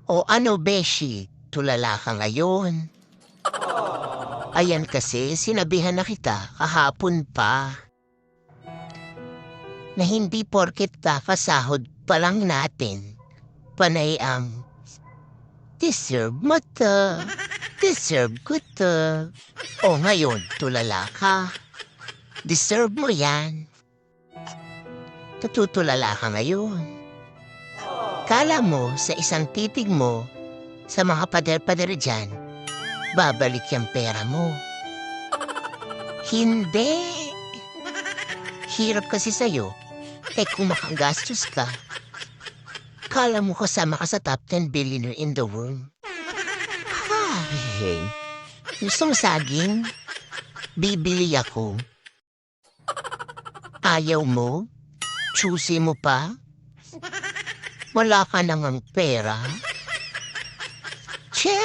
O ano, beshi? Tulala ka ngayon. Ayan kasi, sinabihan na kita kahapon pa na hindi porket kakasahod pa lang natin, panay ang deserve mo to, deserve ko to. O ngayon, tulala ka. Deserve mo yan. Natutulala ka ngayon. Kala mo sa isang titig mo sa mga pader-pader dyan, babalik yung pera mo. Hindi. Hirap kasi sa'yo. Kung makagastos ka, kala mo kasama ka sa top 10 billionaire in the world. Ay, gusto mo saging? Bibili ako. Ayaw mo? Choosy mo pa? Wala ka nang pera? Che!